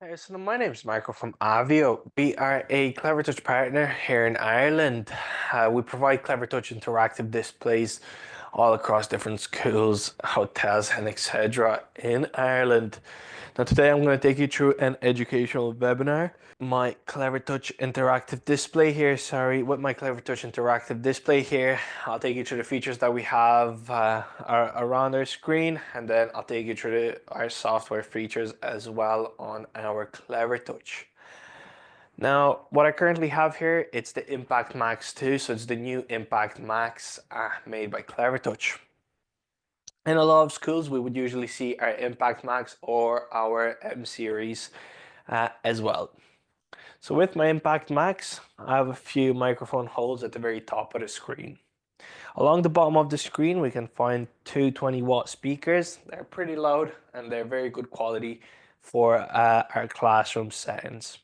Hey, so my name's Michael from Avio. We are a Clevertouch partner here in Ireland. We provide Clevertouch interactive displays all across different schools, hotels, and etc. in Ireland. Now, today I'm going to take you through an educational webinar. My Clevertouch interactive display here, with my Clevertouch interactive display here, I'll take you through the features that we have around our screen, and then I'll take you through our software features as well on our Clevertouch. Now, what I currently have here, it's the Impact Max 2, so it's the new Impact Max made by Clevertouch. In a lot of schools, we would usually see our Impact Max or our M series as well. So with my Impact Max, I have a few microphone holes at the very top of the screen. Along the bottom of the screen, we can find two 20-watt speakers. They're pretty loud and they're very good quality for our classroom settings.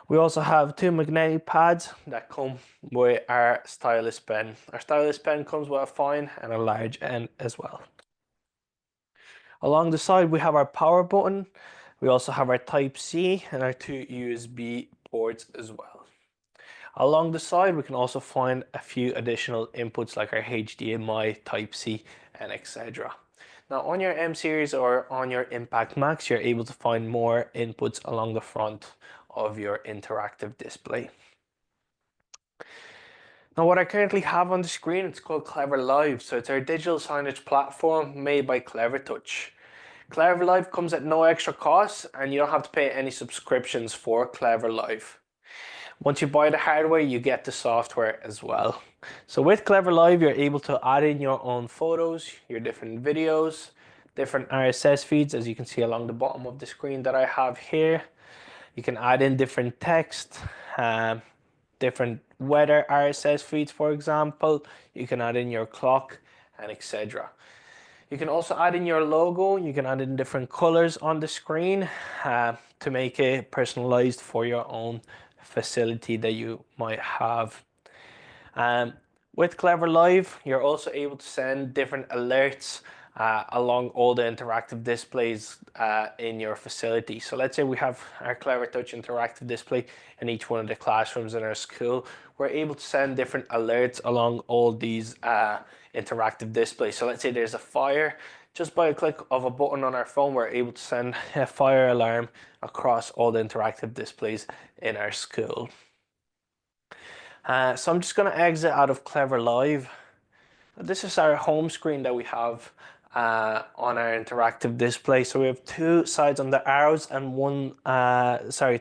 We also have two magnetic pads that come with our stylus pen. Our stylus pen comes with a fine and a large end as well. Along the side, we have our power button. We also have our Type-C and our two USB ports as well. Along the side, we can also find a few additional inputs like our HDMI, Type-C, and etc. Now on your M series or on your Impact Max, you're able to find more inputs along the front of your interactive display. Now what I currently have on the screen, it's called CleverLive. So it's our digital signage platform made by Clevertouch. CleverLive comes at no extra cost and you don't have to pay any subscriptions for CleverLive. Once you buy the hardware, you get the software as well. So with CleverLive, you're able to add in your own photos, your different videos, different RSS feeds, as you can see along the bottom of the screen that I have here. You can add in different text, different weather RSS feeds, for example. You can add in your clock and etc. You can also add in your logo. You can add in different colors on the screen to make it personalized for your own facility that you might have. With CleverLive, you're also able to send different alerts along all the interactive displays in your facility. So let's say we have our Clevertouch interactive display in each one of the classrooms in our school. We're able to send different alerts along all these interactive displays. So let's say there's a fire. Just by a click of a button on our phone, we're able to send a fire alarm across all the interactive displays in our school. So I'm just going to exit out of CleverLive. This is our home screen that we have on our interactive display. So we have two sides on the arrows and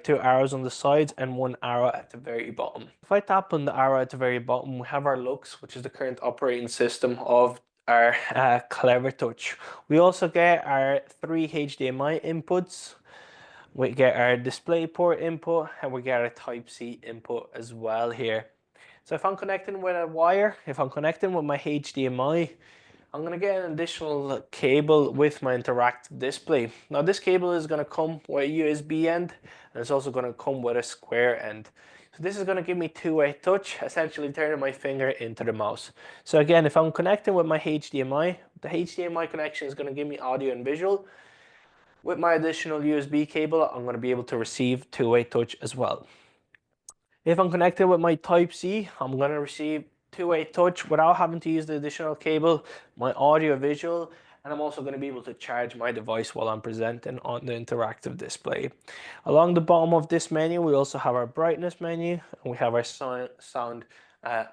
two arrows on the sides and one arrow at the very bottom. If I tap on the arrow at the very bottom, we have our Lux, which is the current operating system of our Clevertouch. We also get our three HDMI inputs. We get our DisplayPort input and we get our Type-C input as well here. So if I'm connecting with a wire, if I'm connecting with my HDMI, I'm going to get an additional cable with my interactive display. Now this cable is going to come with a USB end and it's also going to come with a square end. So this is going to give me two-way touch, essentially turning my finger into the mouse. So again, if I'm connecting with my HDMI, the HDMI connection is going to give me audio and visual. With my additional USB cable, I'm going to be able to receive two-way touch as well. If I'm connected with my Type-C, I'm going to receive two-way touch without having to use the additional cable, my audio visual, and I'm also going to be able to charge my device while I'm presenting on the interactive display. Along the bottom of this menu, we also have our brightness menu, and we have our sound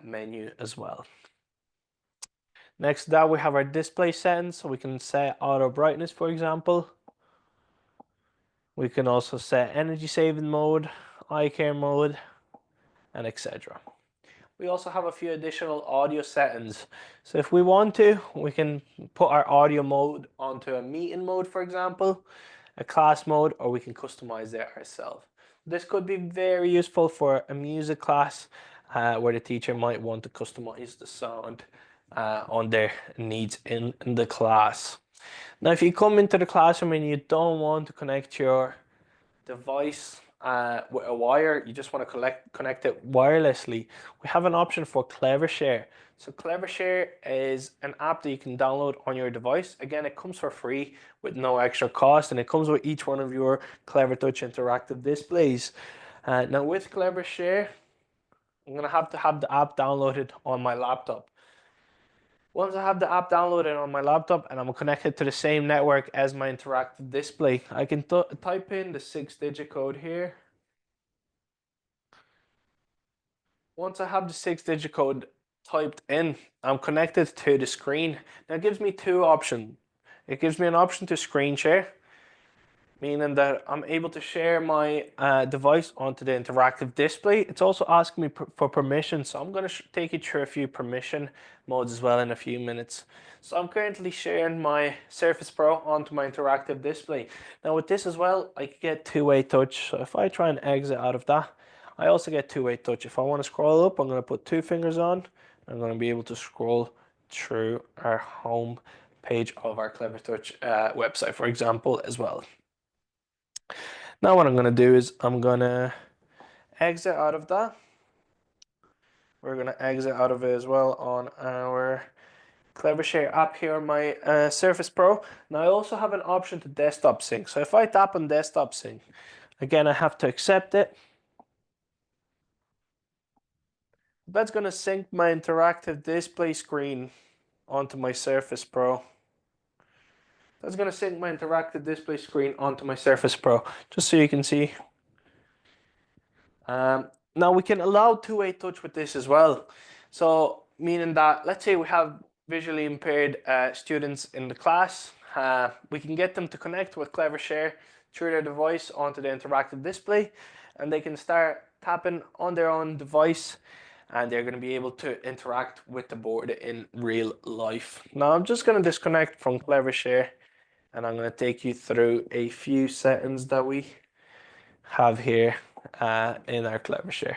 menu as well. Next to that, we have our display settings, so we can set auto brightness, for example. We can also set energy saving mode, eye care mode, and etc. We also have a few additional audio settings. So if we want to, we can put our audio mode onto a meeting mode, for example, a class mode, or we can customize it ourselves. This could be very useful for a music class where the teacher might want to customize the sound on their needs in the class. Now, if you come into the classroom and you don't want to connect your device with a wire, you just want to connect it wirelessly, we have an option for Clevershare. So Clevershare is an app that you can download on your device. Again, it comes for free with no extra cost, and it comes with each one of your Clevertouch interactive displays. Now with Clevershare, I'm gonna have to have the app downloaded on my laptop. Once I have the app downloaded on my laptop and I'm connected to the same network as my interactive display, I can type in the 6-digit code here. Once I have the 6-digit code typed in, I'm connected to the screen. Now it gives me two options. It gives me an option to screen share, meaning that I'm able to share my device onto the interactive display. It's also asking me for permission, so I'm going to take you through a few permission modes as well in a few minutes. So I'm currently sharing my Surface Pro onto my interactive display. Now with this as well, I get two-way touch. So if I try and exit out of that, I also get two-way touch. If I want to scroll up, I'm going to put two fingers on. I'm going to be able to scroll through our home page of our Clevertouch website, for example, as well. Now what I'm going to do is I'm going to exit out of that. We're going to exit out of it as well on our Clevershare app here on my Surface Pro. Now I also have an option to desktop sync. So if I tap on desktop sync, again I have to accept it. That's going to sync my interactive display screen onto my Surface Pro. That's going to sync my interactive display screen onto my Surface Pro, just so you can see. Now we can allow two-way touch with this as well. So meaning that, let's say we have visually impaired students in the class, we can get them to connect with Clevershare through their device onto the interactive display, and they can start tapping on their own device, and they're going to be able to interact with the board in real life. Now I'm just going to disconnect from Clevershare, and I'm going to take you through a few settings that we have here in our Clevershare.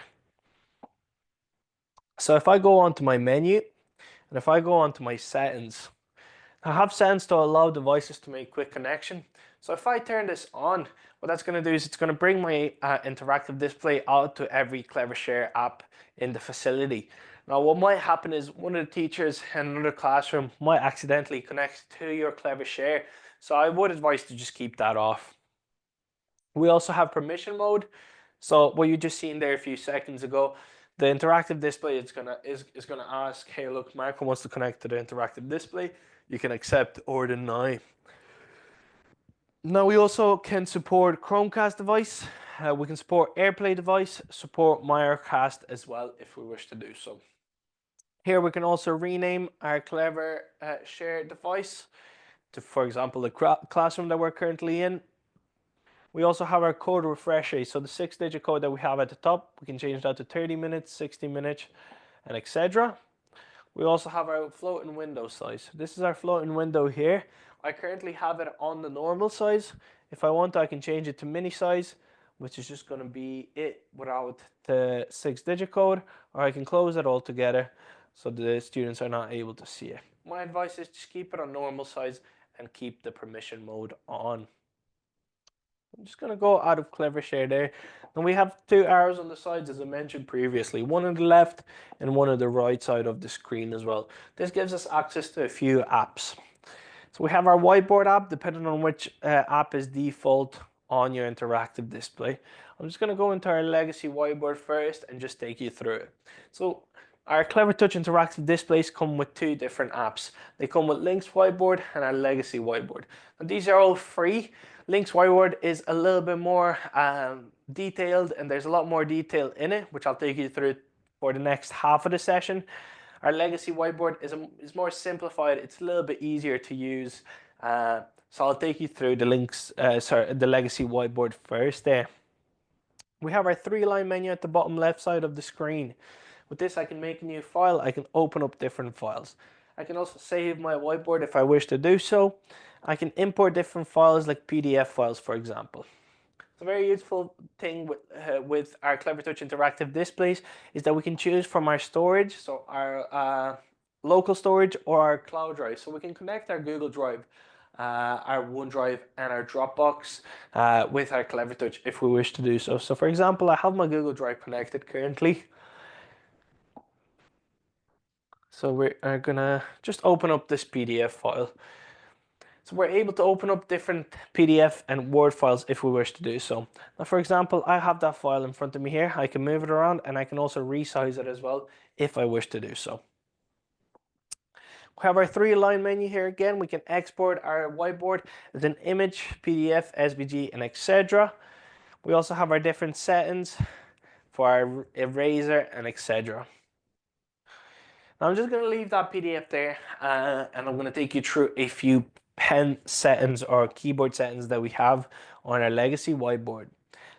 So if I go onto my menu, and if I go onto my settings, I have settings to allow devices to make quick connection. So if I turn this on, what that's going to do is it's going to bring my interactive display out to every Clevershare app in the facility. Now what might happen is one of the teachers in another classroom might accidentally connect to your Clevershare. So I would advise to just keep that off. We also have permission mode. So what you just seen there a few seconds ago, the interactive display is gonna ask, hey look, Marco wants to connect to the interactive display. You can accept or deny. Now we also can support Chromecast device. We can support AirPlay device, support Wirecast as well if we wish to do so. Here we can also rename our Clevershare device to, for example, the classroom that we're currently in. We also have our code refresher. So the 6-digit code that we have at the top, we can change that to 30 minutes, 60 minutes, and etc. We also have our floating window size. This is our floating window here. I currently have it on the normal size. If I want, I can change it to mini size, which is just going to be it without the 6-digit code, or I can close it all together so the students are not able to see it. My advice is just keep it on normal size and keep the permission mode on. I'm just going to go out of Clevershare there. And we have two arrows on the sides, as I mentioned previously, one on the left and one on the right side of the screen as well. This gives us access to a few apps. So we have our whiteboard app, depending on which app is default on your interactive display. I'm just going to go into our legacy whiteboard first and just take you through it. So our Clevertouch interactive displays come with two different apps. They come with Lynx Whiteboard and our legacy whiteboard. And these are all free. Lynx Whiteboard is a little bit more detailed, and there's a lot more detail in it, which I'll take you through for the next half of the session. Our legacy whiteboard is more simplified. It's a little bit easier to use. So I'll take you through the the legacy whiteboard first there. We have our 3-line menu at the bottom left side of the screen. With this, I can make a new file. I can open up different files. I can also save my whiteboard if I wish to do so. I can import different files like PDF files, for example. A very useful thing with our Clevertouch interactive displays is that we can choose from our storage, so our local storage or our cloud drive. So we can connect our Google Drive our OneDrive and our Dropbox with our Clevertouch if we wish to do so. So for example, I have my Google Drive connected currently. So we're gonna just open up this PDF file. So we're able to open up different PDF and Word files if we wish to do so. Now, for example, I have that file in front of me here. I can move it around and I can also resize it as well if I wish to do so. We have our three-line menu here again. We can export our whiteboard as an image, PDF, SVG, and etc. We also have our different settings for our eraser and etc. Now I'm just going to leave that PDF there and I'm going to take you through a few pen settings or keyboard settings that we have on our legacy whiteboard.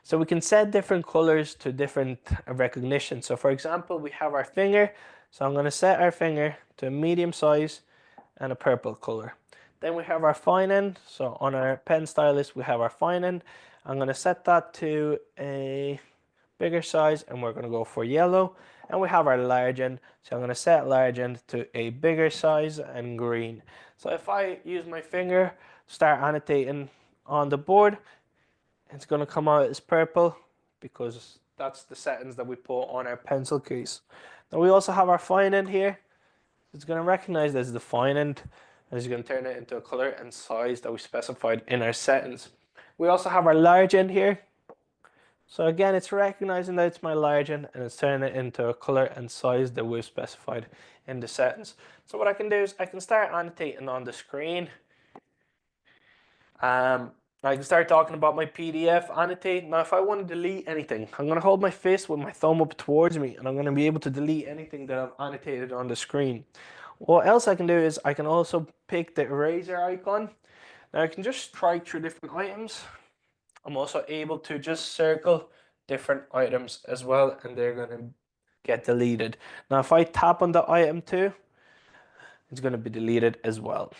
So we can set different colors to different recognition. So for example, we have our finger. So I'm going to set our finger to a medium size and a purple color. Then we have our fine end. So on our pen stylus, we have our fine end. I'm going to set that to a bigger size and we're going to go for yellow. And we have our large end. So I'm going to set large end to a bigger size and green. So if I use my finger, start annotating on the board, it's going to come out as purple because that's the settings that we put on our pencil case. Now we also have our fine end here. It's going to recognize this as the fine end and it's going to turn it into a color and size that we specified in our settings. We also have our large end here. So again, it's recognizing that it's my large end and it's turning it into a color and size that we've specified in the settings. So what I can do is I can start annotating on the screen. I can start talking about my PDF, annotate. Now, if I want to delete anything, I'm going to hold my fist with my thumb up towards me and I'm going to be able to delete anything that I've annotated on the screen. What else I can do is I can also pick the eraser icon. Now I can just strike through different items. I'm also able to just circle different items as well and they're going to get deleted. Now if I tap on the item too, it's going to be deleted as well.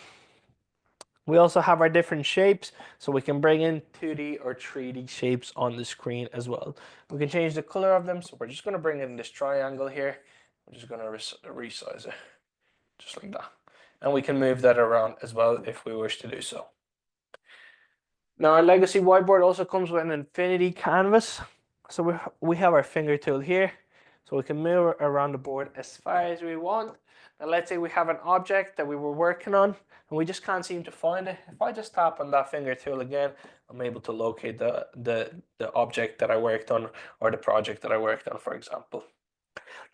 We also have our different shapes, so we can bring in 2D or 3D shapes on the screen as well. We can change the color of them, so we're just going to bring in this triangle here. We're just going to resize it, just like that. And we can move that around as well if we wish to do so. Now our legacy whiteboard also comes with an infinity canvas. So we have our finger tool here. So we can move around the board as far as we want. Now let's say we have an object that we were working on and we just can't seem to find it. If I just tap on that finger tool again, I'm able to locate the object that I worked on or the project that I worked on, for example.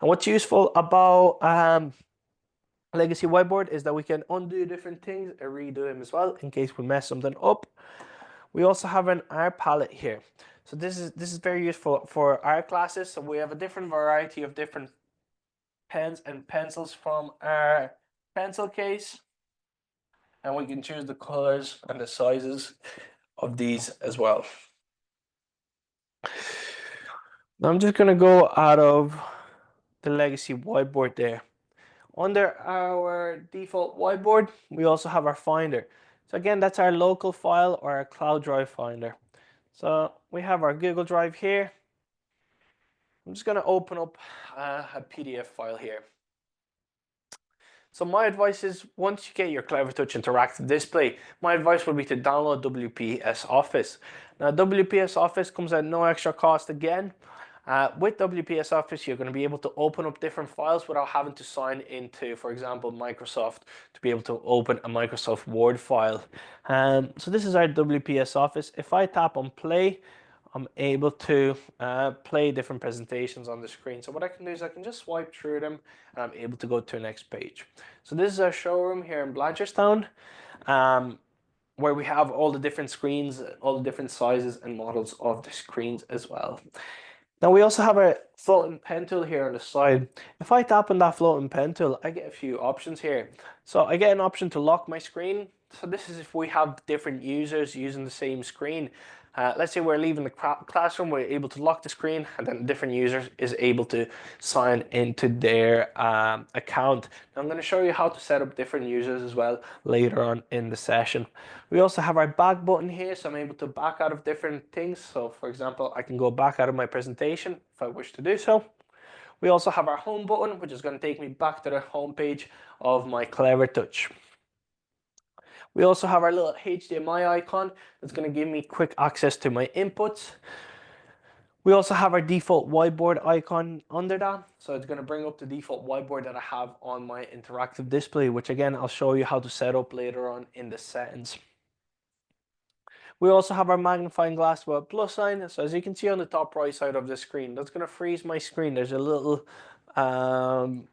And what's useful about legacy whiteboard is that we can undo different things and redo them as well in case we mess something up. We also have an art palette here. So this is very useful for art classes. So we have a different variety of different pens and pencils from our pencil case. And we can choose the colors and the sizes of these as well. Now I'm just going to go out of the legacy whiteboard there. Under our default whiteboard, we also have our finder. So again, that's our local file or our cloud drive finder. So we have our Google Drive here. I'm just going to open up a PDF file here. So my advice is once you get your Clevertouch interactive display, my advice would be to download WPS Office. Now WPS Office comes at no extra cost again. With WPS Office, you're going to be able to open up different files without having to sign into, for example, Microsoft to be able to open a Microsoft Word file. So this is our WPS Office. If I tap on play, I'm able to play different presentations on the screen. So what I can do is I can just swipe through them and I'm able to go to the next page. So this is our showroom here in Blanchardstown, where we have all the different screens, all the different sizes and models of the screens as well. Now we also have a floating pen tool here on the side. If I tap on that floating pen tool, I get a few options here. So I get an option to lock my screen. So this is if we have different users using the same screen. Let's say we're leaving the classroom, we're able to lock the screen and then a different user is able to sign into their account. Now I'm going to show you how to set up different users as well later on in the session. We also have our back button here, so I'm able to back out of different things. So for example, I can go back out of my presentation if I wish to do so. We also have our home button, which is going to take me back to the home page of my Clevertouch. We also have our little HDMI icon that's going to give me quick access to my inputs. We also have our default whiteboard icon under that. So it's going to bring up the default whiteboard that I have on my interactive display, which again, I'll show you how to set up later on in the settings. We also have our magnifying glass with a plus sign. So as you can see on the top right side of the screen, that's going to freeze my screen. There's a little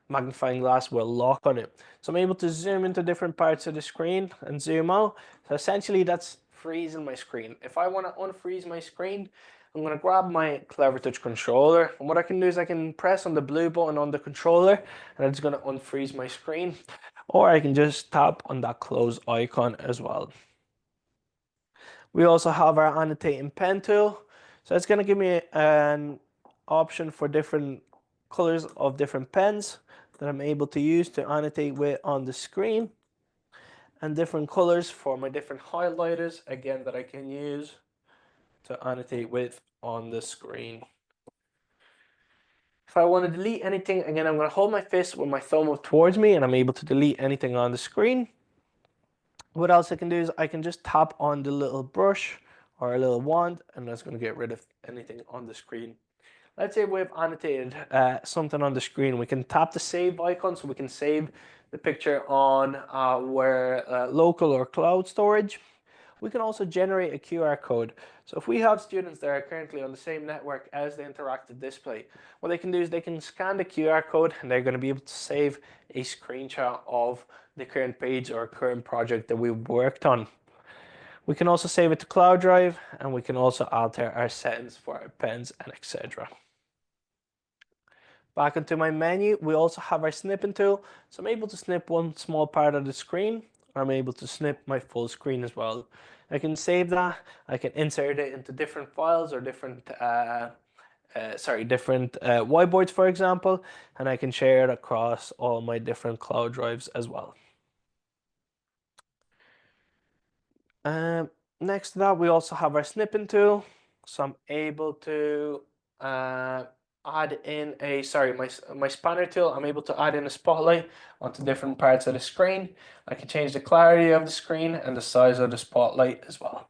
magnifying glass with a lock on it. So I'm able to zoom into different parts of the screen and zoom out. So essentially that's freezing my screen. If I want to unfreeze my screen, I'm going to grab my Clevertouch controller. And what I can do is I can press on the blue button on the controller and it's going to unfreeze my screen. Or I can just tap on that close icon as well. We also have our annotating pen tool. So it's going to give me an option for different colors of different pens that I'm able to use to annotate with on the screen. And different colors for my different highlighters, again, that I can use to annotate with on the screen. If I want to delete anything, again, I'm going to hold my fist with my thumb up towards me and I'm able to delete anything on the screen. What else I can do is I can just tap on the little brush or a little wand and that's going to get rid of anything on the screen. Let's say we've annotated something on the screen. We can tap the save icon so we can save the picture on our local or cloud storage. We can also generate a QR code. So if we have students that are currently on the same network as the interactive display, what they can do is they can scan the QR code and they're going to be able to save a screenshot of the current page or current project that we've worked on. We can also save it to cloud drive and we can also alter our settings for our pens and etc. Back into my menu, we also have our snipping tool. So I'm able to snip one small part of the screen, or I'm able to snip my full screen as well. I can save that, I can insert it into different files or different whiteboards, for example, and I can share it across all my different cloud drives as well. Next to that, we also have our snipping tool. So I'm able to add in my spanner tool. I'm able to add in a spotlight onto different parts of the screen. I can change the clarity of the screen and the size of the spotlight as well.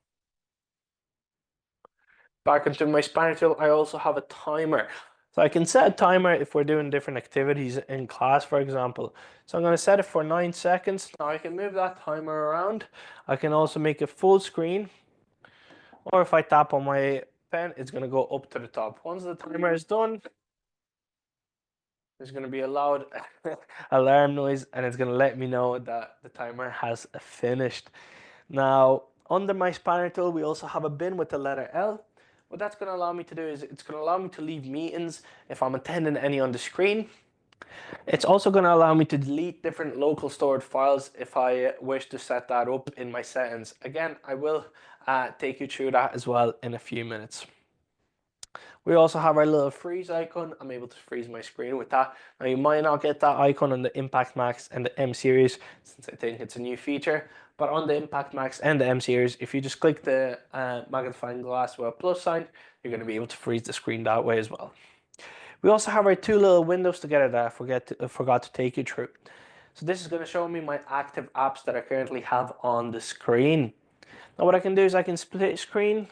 Back into my spanner tool, I also have a timer. So I can set a timer if we're doing different activities in class, for example. So I'm going to set it for 9 seconds. Now I can move that timer around. I can also make it full screen. Or if I tap on my pen, it's going to go up to the top. Once the timer is done, there's going to be a loud alarm noise and it's going to let me know that the timer has finished. Now, under my spanner tool, we also have a bin with the letter L. What that's going to allow me to do is it's going to allow me to leave meetings if I'm attending any on the screen. It's also going to allow me to delete different local stored files if I wish to set that up in my settings. Again, I will take you through that as well in a few minutes. We also have our little freeze icon. I'm able to freeze my screen with that. Now you might not get that icon on the Impact Max and the M series since I think it's a new feature. But on the Impact Max and the M series, if you just click the magnifying glass with a plus sign, you're going to be able to freeze the screen that way as well. We also have our two little windows together that I forgot to take you through. So this is going to show me my active apps that I currently have on the screen. Now what I can do is I can split screen.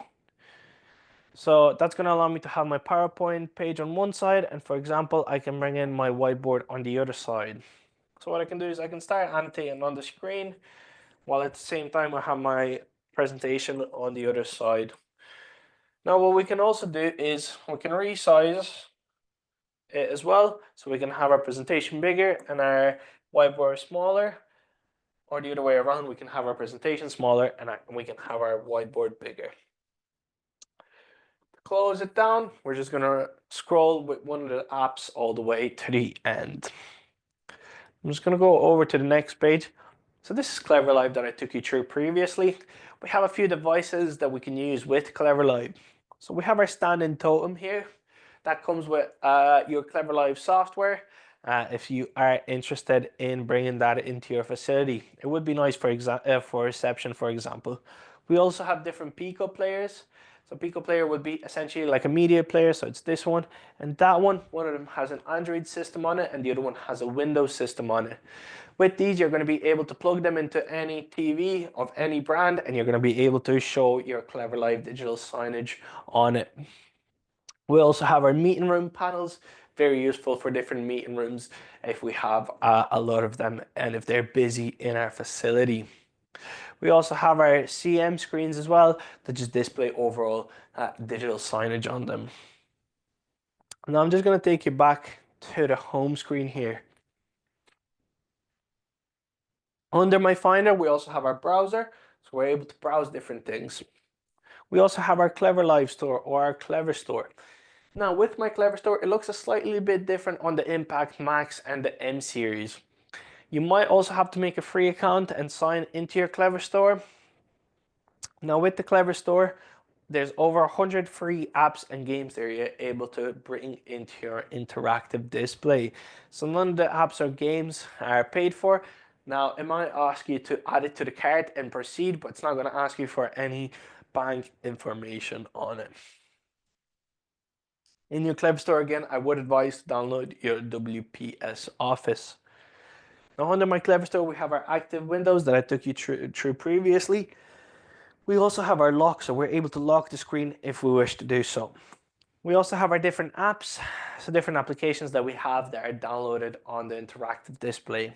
So that's going to allow me to have my PowerPoint page on one side, and for example, I can bring in my whiteboard on the other side. So what I can do is I can start annotating on the screen, while at the same time I have my presentation on the other side. Now what we can also do is we can resize it as well, so we can have our presentation bigger and our whiteboard smaller, or the other way around, we can have our presentation smaller and we can have our whiteboard bigger. Close it down. We're just going to scroll with one of the apps all the way to the end. I'm just going to go over to the next page. So this is Cleverlive that I took you through previously. We have a few devices that we can use with Cleverlive. So we have our stand-in totem here. That comes with your Cleverlive software. If you are interested in bringing that into your facility, it would be nice for reception, for example. We also have different Pico players. So Pico Player would be essentially like a media player. So it's this one and that one. One of them has an Android system on it and the other one has a Windows system on it. With these, you're going to be able to plug them into any TV of any brand and you're going to be able to show your Cleverlive digital signage on it. We also have our meeting room panels, very useful for different meeting rooms if we have a lot of them and if they're busy in our facility. We also have our CM screens as well that just display overall digital signage on them. Now I'm just going to take you back to the home screen here. Under my Finder, we also have our browser, so we're able to browse different things. We also have our Cleverlive store or our Cleverstore. Now with my Cleverstore, it looks a slightly bit different on the Impact Max and the M series. You might also have to make a free account and sign into your Cleverstore. Now with the Cleverstore, there's over 100 free apps and games that you're able to bring into your interactive display. So none of the apps or games are paid for. Now it might ask you to add it to the cart and proceed, but it's not going to ask you for any bank information on it. In your Cleverstore again, I would advise to download your WPS Office. Now under my Cleverstore, we have our active windows that I took you through previously. We also have our lock, so we're able to lock the screen if we wish to do so. We also have our different apps, so different applications that we have that are downloaded on the interactive display.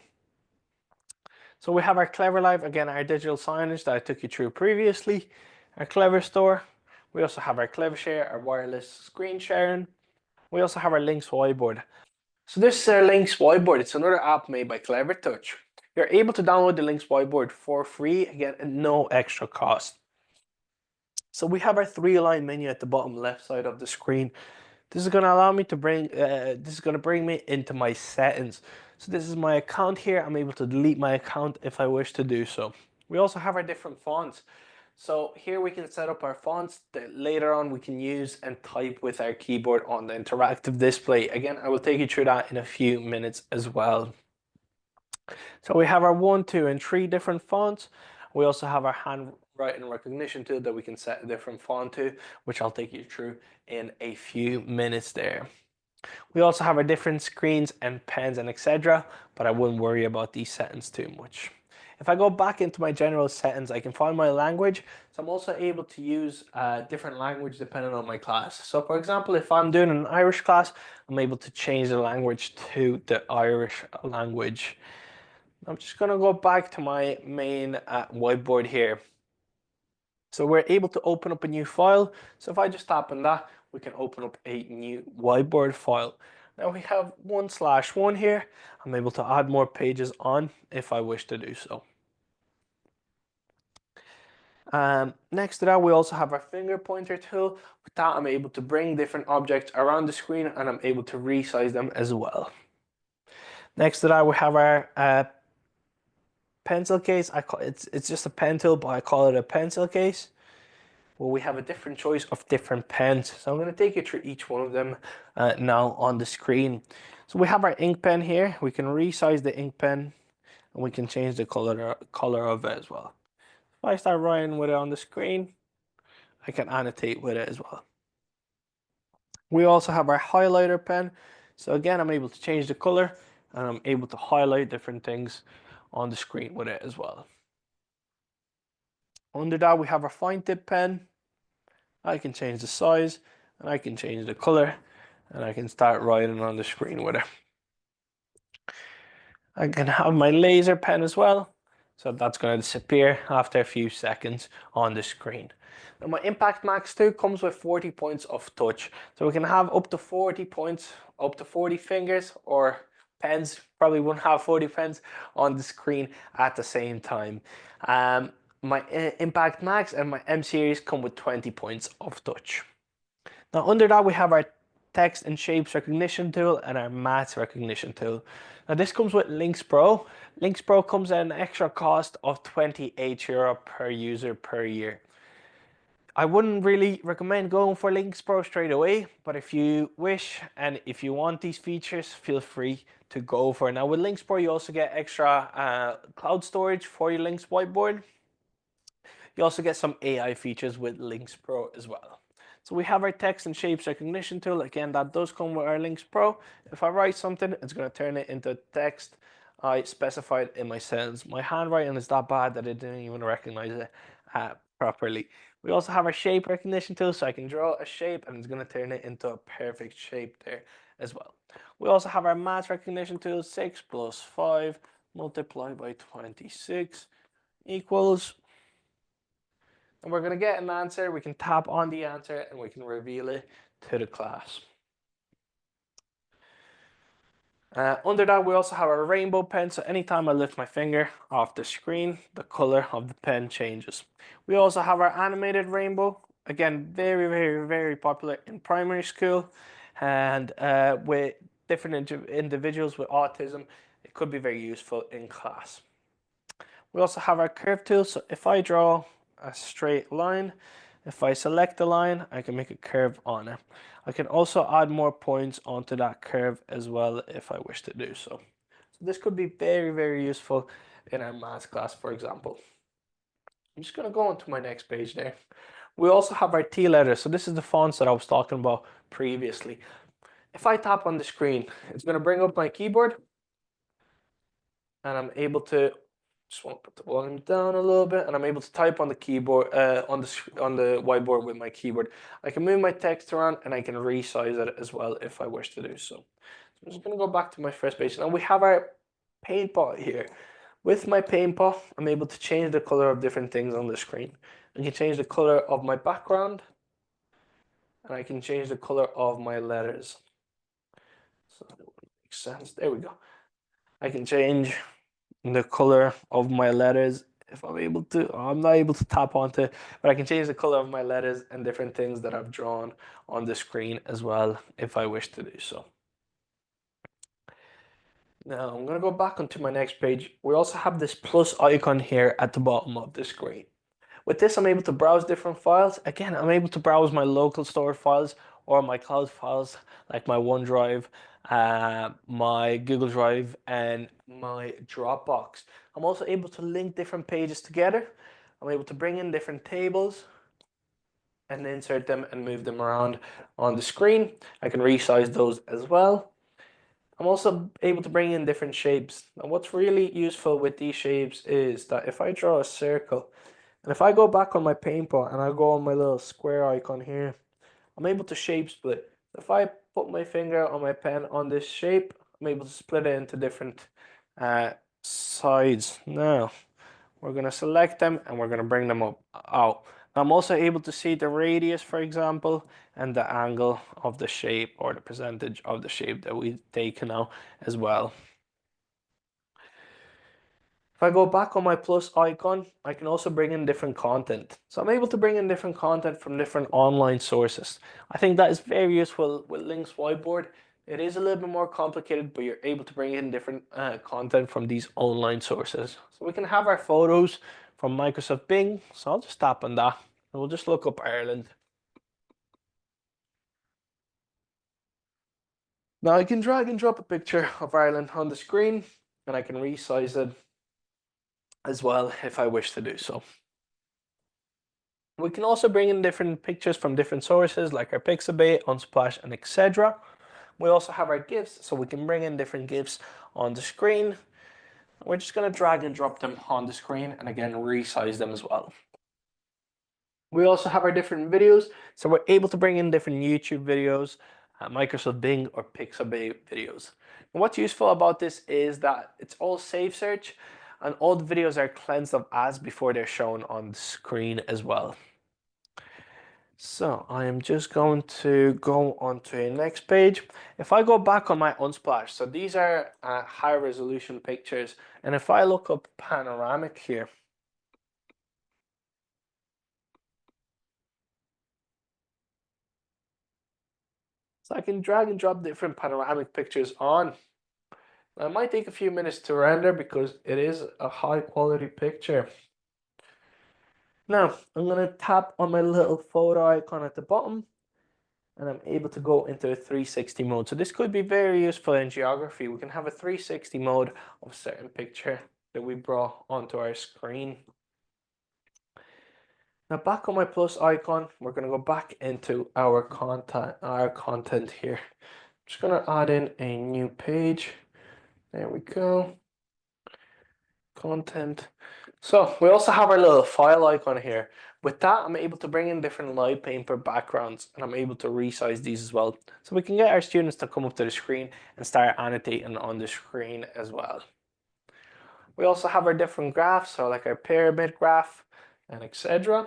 So we have our Cleverlive, again, our digital signage that I took you through previously, our Cleverstore. We also have our Clevershare, our wireless screen sharing. We also have our Lynx Whiteboard. So this is our Lynx Whiteboard. It's another app made by Clevertouch. You're able to download the Lynx Whiteboard for free, again, at no extra cost. So we have our 3-line menu at the bottom left side of the screen. This is going to allow me to bring me into my settings. So this is my account here. I'm able to delete my account if I wish to do so. We also have our different fonts. So here we can set up our fonts that later on we can use and type with our keyboard on the interactive display. Again, I will take you through that in a few minutes as well. So we have our 1, 2, and 3 different fonts. We also have our handwriting recognition tool that we can set a different font to, which I'll take you through in a few minutes there. We also have our different screens and pens and etc., but I wouldn't worry about these settings too much. If I go back into my general settings, I can find my language. So I'm also able to use different language depending on my class. So for example, if I'm doing an Irish class, I'm able to change the language to the Irish language. I'm just going to go back to my main whiteboard here. So we're able to open up a new file. So if I just tap on that, we can open up a new whiteboard file. Now we have 1/1 here. I'm able to add more pages on if I wish to do so. Next to that, we also have our finger pointer tool. With that, I'm able to bring different objects around the screen and I'm able to resize them as well. Next to that, we have our pencil case. It's just a pen tool, but I call it a pencil case. Well, we have a different choice of different pens. So I'm going to take you through each one of them now on the screen. So we have our ink pen here. We can resize the ink pen and we can change the color of it as well. If I start writing with it on the screen, I can annotate with it as well. We also have our highlighter pen. So again, I'm able to change the color and I'm able to highlight different things on the screen with it as well. Under that, we have our fine tip pen. I can change the size and I can change the color and I can start writing on the screen with it. I can have my laser pen as well. So that's going to disappear after a few seconds on the screen. Now my Impact Max 2 comes with 40 points of touch. So we can have up to 40 points, up to 40 fingers or pens. Probably won't have 40 pens on the screen at the same time. My Impact Max and my M series come with 20 points of touch. Now under that we have our text and shapes recognition tool and our maths recognition tool. Now this comes with Lynx Pro. Lynx Pro comes at an extra cost of €28 per user per year. I wouldn't really recommend going for Lynx Pro straight away, but if you wish and if you want these features, feel free to go for it. Now with Lynx Pro you also get extra cloud storage for your Lynx Whiteboard. You also get some AI features with Lynx Pro as well. So we have our text and shapes recognition tool. Again, that does come with our Lynx Pro. If I write something, it's going to turn it into text I specified in my cells. My handwriting is that bad that it didn't even recognize it properly. We also have our shape recognition tool, so I can draw a shape and it's going to turn it into a perfect shape there as well. We also have our math recognition tool. 6 plus 5 multiplied by 26 equals, and we're going to get an answer. We can tap on the answer and we can reveal it to the class. Under that, we also have a rainbow pen, so anytime I lift my finger off the screen, the color of the pen changes. We also have our animated rainbow, again, very popular in primary school, and with different individuals with autism, it could be very useful in class. We also have our curve tool, so if I draw a straight line, if I select the line, I can make a curve on it. I can also add more points onto that curve as well if I wish to do so. So this could be very useful in our math class, for example. I'm just going to go on to my next page there. We also have our T letters. So this is the fonts that I was talking about previously. If I tap on the screen, it's going to bring up my keyboard, and I'm able to just want to put the volume down a little bit, and I'm able to type on the keyboard, on the whiteboard with my keyboard. I can move my text around and I can resize it as well if I wish to do so. So I'm just going to go back to my first page. Now we have our paint pot here. With my paint pot, I'm able to change the color of different things on the screen. I can change the color of my background, and I can change the color of my letters. So that makes sense. There we go. I can change the color of my letters if I'm able to. I'm not able to tap onto it, but I can change the color of my letters and different things that I've drawn on the screen as well if I wish to do so. Now I'm going to go back onto my next page. We also have this plus icon here at the bottom of the screen. With this, I'm able to browse different files. Again, I'm able to browse my local store files or my cloud files like my OneDrive, my Google Drive, and my Dropbox. I'm also able to link different pages together. I'm able to bring in different tables and insert them and move them around on the screen. I can resize those as well. I'm also able to bring in different shapes. Now, what's really useful with these shapes is that if I draw a circle, and if I go back on my paint pot and I go on my little square icon here, I'm able to shape split. If I put my finger on my pen on this shape, I'm able to split it into different sides. Now, we're going to select them and we're going to bring them up out. I'm also able to see the radius, for example, and the angle of the shape or the percentage of the shape that we've taken out as well. If I go back on my plus icon, I can also bring in different content. So I'm able to bring in different content from different online sources. I think that is very useful with Lynx Whiteboard. It is a little bit more complicated, but you're able to bring in different content from these online sources. So we can have our photos from Microsoft Bing. So I'll just tap on that and we'll just look up Ireland. Now I can drag and drop a picture of Ireland on the screen and I can resize it as well if I wish to do so. We can also bring in different pictures from different sources like our Pixabay, Unsplash, and etc. We also have our GIFs, so we can bring in different GIFs on the screen. We're just going to drag and drop them on the screen and again resize them as well. We also have our different videos, so we're able to bring in different YouTube videos, Microsoft Bing or Pixabay videos. And what's useful about this is that it's all safe search and all the videos are cleansed of ads before they're shown on the screen as well. So I am just going to go on to the next page. If I go back on my Unsplash, so these are high resolution pictures. And if I look up panoramic here, so I can drag and drop different panoramic pictures on. Now, it might take a few minutes to render because it is a high quality picture. Now, I'm going to tap on my little photo icon at the bottom and I'm able to go into a 360 mode. So this could be very useful in geography. We can have a 360 mode of a certain picture that we brought onto our screen. Now back on my plus icon, we're going to go back into our content here. Just going to add in a new page. There we go. Content. So we also have our little file icon here. With that, I'm able to bring in different light paper backgrounds, and I'm able to resize these as well. So we can get our students to come up to the screen and start annotating on the screen as well. We also have our different graphs, so like our pyramid graph and etc.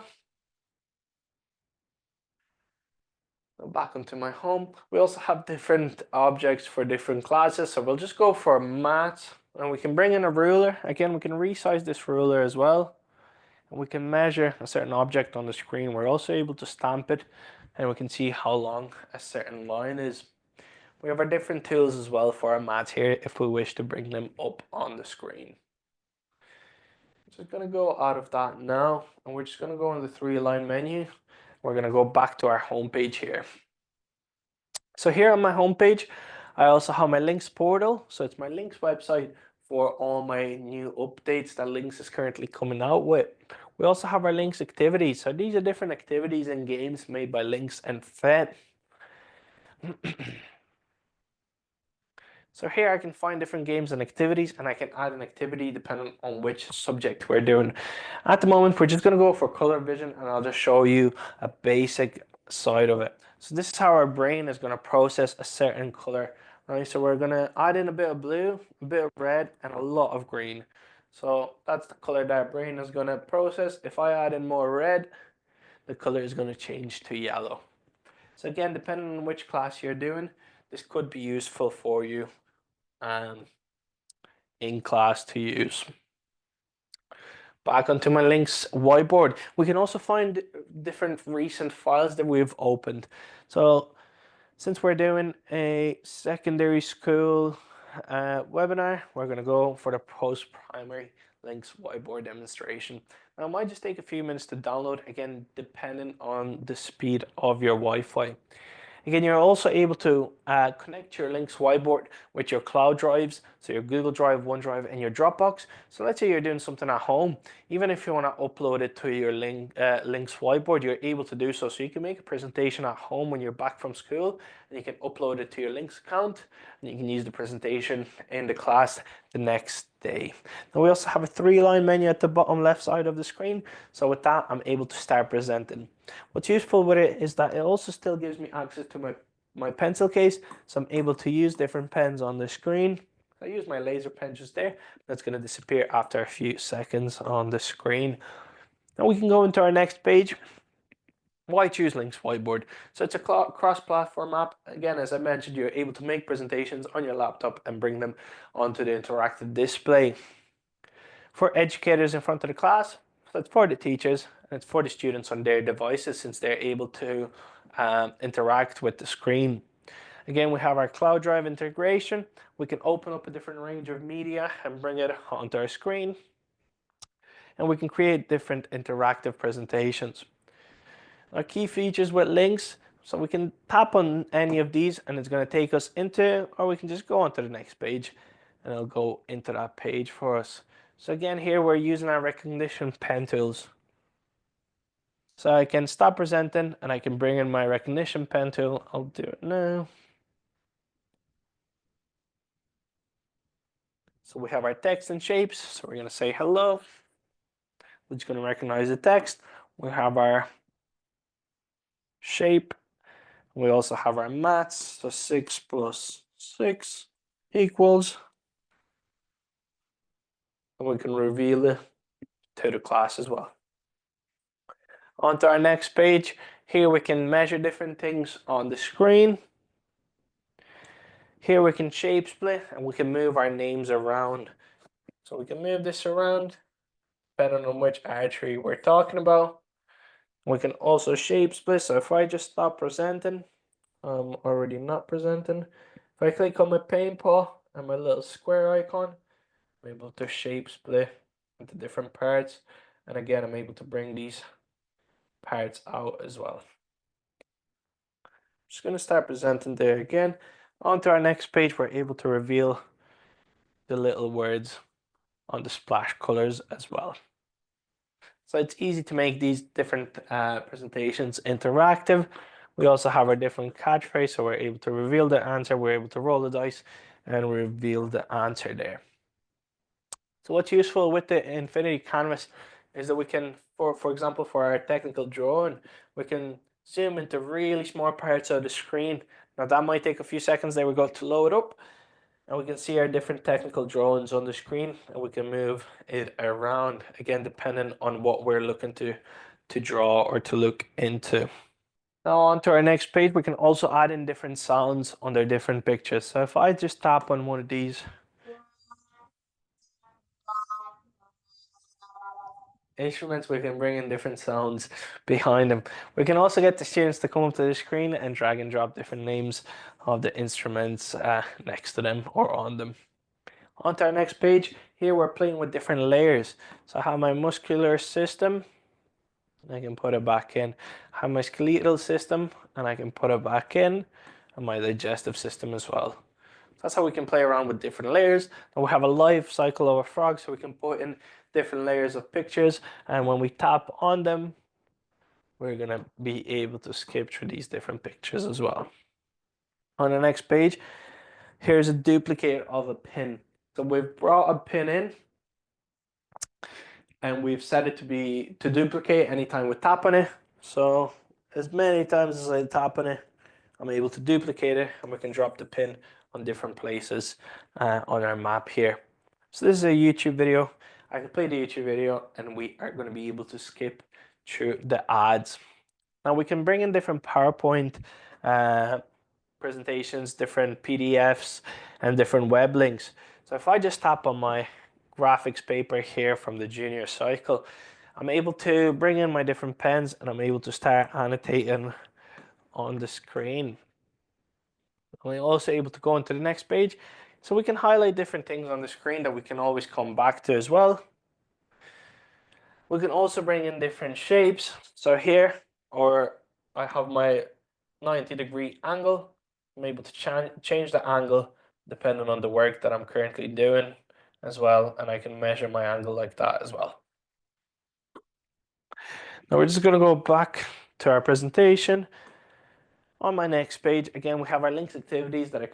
Back onto my home. We also have different objects for different classes. So we'll just go for maths, and we can bring in a ruler. Again, we can resize this ruler as well. And we can measure a certain object on the screen. We're also able to stamp it, and we can see how long a certain line is. We have our different tools as well for our maths here if we wish to bring them up on the screen. So we're going to go out of that now, and we're just going to go on the 3-line menu. We're going to go back to our home page here. So here on my home page, I also have my Lynx portal. So it's my Lynx website for all my new updates that Lynx is currently coming out with. We also have our Lynx activities. So these are different activities and games made by Lynx and Fed. So here I can find different games and activities, and I can add an activity depending on which subject we're doing. At the moment, we're just going to go for color vision, and I'll just show you a basic side of it. So this is how our brain is going to process a certain color, right? So we're going to add in a bit of blue, a bit of red, and a lot of green. So that's the color that our brain is going to process. If I add in more red, the color is going to change to yellow. So again, depending on which class you're doing, this could be useful for you in class to use. Back onto my Lynx whiteboard. We can also find different recent files that we've opened. So since we're doing a secondary school webinar, we're going to go for the post-primary Lynx whiteboard demonstration. Now, it might just take a few minutes to download, again, depending on the speed of your Wi-Fi. Again, you're also able to connect your Lynx whiteboard with your cloud drives, so your Google Drive, OneDrive, and your Dropbox. So let's say you're doing something at home. Even if you want to upload it to your Lynx whiteboard, you're able to do so. So you can make a presentation at home when you're back from school, and you can upload it to your Lynx account, and you can use the presentation in the class the next day. Now we also have a 3-line menu at the bottom left side of the screen. So with that, I'm able to start presenting. What's useful with it is that it also still gives me access to my pencil case. So I'm able to use different pens on the screen. I use my laser pen just there. That's going to disappear after a few seconds on the screen. Now we can go into our next page. Why choose Lynx Whiteboard? So it's a cross-platform app. Again, as I mentioned, you're able to make presentations on your laptop and bring them onto the interactive display. For educators in front of the class, so it's for the teachers and it's for the students on their devices since they're able to interact with the screen. Again, we have our cloud drive integration. We can open up a different range of media and bring it onto our screen. And we can create different interactive presentations. Our key features with Lynx, so we can tap on any of these and it's going to take us into, or we can just go onto the next page and it'll go into that page for us. So again, here we're using our recognition pen tools. So I can stop presenting and I can bring in my recognition pen tool. I'll do it now. So we have our text and shapes. So we're going to say hello. We're just going to recognize the text. We have our shape. We also have our maths. So 6 plus 6 equals. And we can reveal it to the class as well. On to our next page. Here we can measure different things on the screen. Here we can shape split and we can move our names around. So we can move this around depending on which artery we're talking about. We can also shape split. So if I just stop presenting, I'm already not presenting. If I click on my paintball and my little square icon, I'm able to shape split into different parts. And again, I'm able to bring these parts out as well. Just going to start presenting there again. On to our next page, we're able to reveal the little words on the splash colors as well. So it's easy to make these different presentations interactive. We also have our different catchphrase, so we're able to reveal the answer, we're able to roll the dice and reveal the answer there. So what's useful with the infinity canvas is that we can, for example, for our technical drawing, we can zoom into really small parts of the screen. Now that might take a few seconds. There we go to load up, and we can see our different technical drawings on the screen, and we can move it around, again, depending on what we're looking to draw or to look into. Now on to our next page, we can also add in different sounds on their different pictures. So if I just tap on one of these instruments, we can bring in different sounds behind them. We can also get the students to come up to the screen and drag and drop different names of the instruments next to them or on them. On to our next page, here we're playing with different layers. So I have my muscular system, I can put it back in. I have my skeletal system, and I can put it back in, and my digestive system as well. That's how we can play around with different layers. And we have a life cycle of a frog, so we can put in different layers of pictures. And when we tap on them, we're gonna be able to skip through these different pictures as well. On the next page, here's a duplicate of a pin. So we've brought a pin in, and we've set it to duplicate anytime we tap on it. So as many times as I tap on it, I'm able to duplicate it, and we can drop the pin on different places on our map here. So this is a YouTube video. I can play the YouTube video, and we are going to be able to skip through the ads. Now we can bring in different PowerPoint presentations, different PDFs, and different web links. So if I just tap on my graphics paper here from the junior cycle, I'm able to bring in my different pens, and I'm able to start annotating on the screen. I'm also able to go into the next page, so we can highlight different things on the screen that we can always come back to as well. We can also bring in different shapes. So here, or I have my 90-degree angle. I'm able to change the angle depending on the work that I'm currently doing as well, and I can measure my angle like that as well. Now we're just going to go back to our presentation. On my next page, again, we have our Lynx activities that I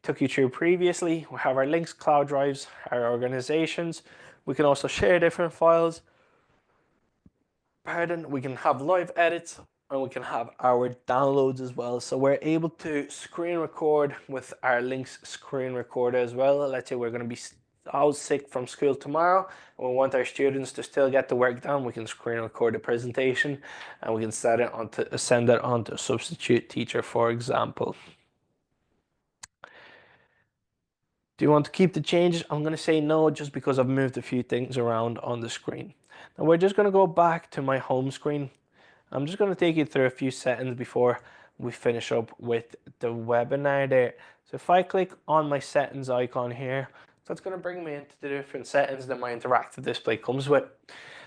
took you through previously. We have our Lynx cloud drives, our organizations. We can also share different files. We can have live edits, and we can have our downloads as well. So we're able to screen record with our Lynx screen recorder as well. Let's say we're going to be out sick from school tomorrow, and we want our students to still get the work done. We can screen record the presentation, and we can send it on to a substitute teacher, for example. Do you want to keep the changes? I'm going to say no, just because I've moved a few things around on the screen. Now we're just going to go back to my home screen. I'm just going to take you through a few settings before we finish up with the webinar there. So if I click on my settings icon here, so it's going to bring me into the different settings that my interactive display comes with.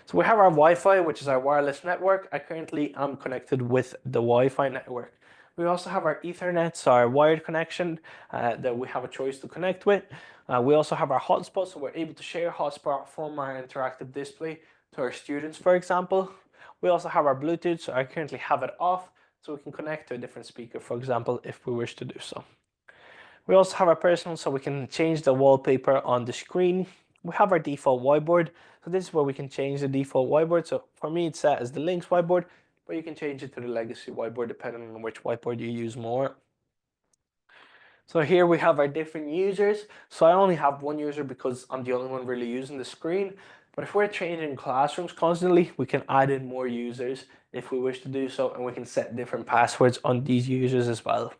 So we have our Wi-Fi, which is our wireless network. I currently am connected with the Wi-Fi network. We also have our Ethernet, so our wired connection that we have a choice to connect with. We also have our hotspot, so we're able to share hotspot from our interactive display to our students, for example. We also have our Bluetooth, so I currently have it off, so we can connect to a different speaker, for example, if we wish to do so. We also have our personal, so we can change the wallpaper on the screen. We have our default whiteboard, so this is where we can change the default whiteboard. So for me, it's set as the Lynx whiteboard, but you can change it to the legacy whiteboard depending on which whiteboard you use more. So here we have our different users. So I only have one user because I'm the only one really using the screen. But if we're changing classrooms constantly, we can add in more users if we wish to do so, and we can set different passwords on these users as well.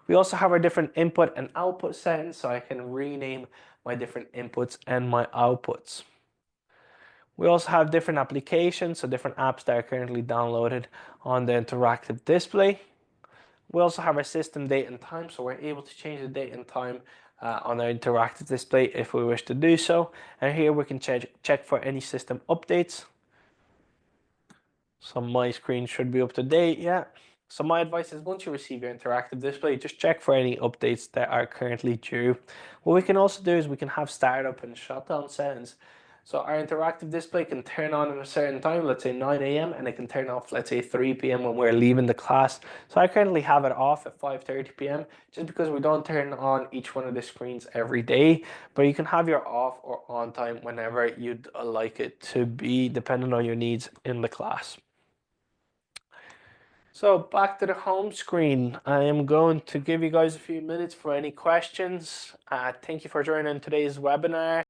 We also have our different input and output settings, so I can rename my different inputs and my outputs. We also have different applications, so different apps that are currently downloaded on the interactive display. We also have our system date and time, so we're able to change the date and time on our interactive display if we wish to do so. And here we can check for any system updates. So my screen should be up to date, yeah. So my advice is, once you receive your interactive display, just check for any updates that are currently due. What we can also do is we can have startup and shutdown settings. So our interactive display can turn on at a certain time, let's say 9 a.m., and it can turn off, let's say 3 p.m. when we're leaving the class. So I currently have it off at 5:30 p.m. just because we don't turn on each one of the screens every day. But you can have your off or on time whenever you'd like it to be, depending on your needs in the class. So back to the home screen. I am going to give you guys a few minutes for any questions. Thank you for joining today's webinar.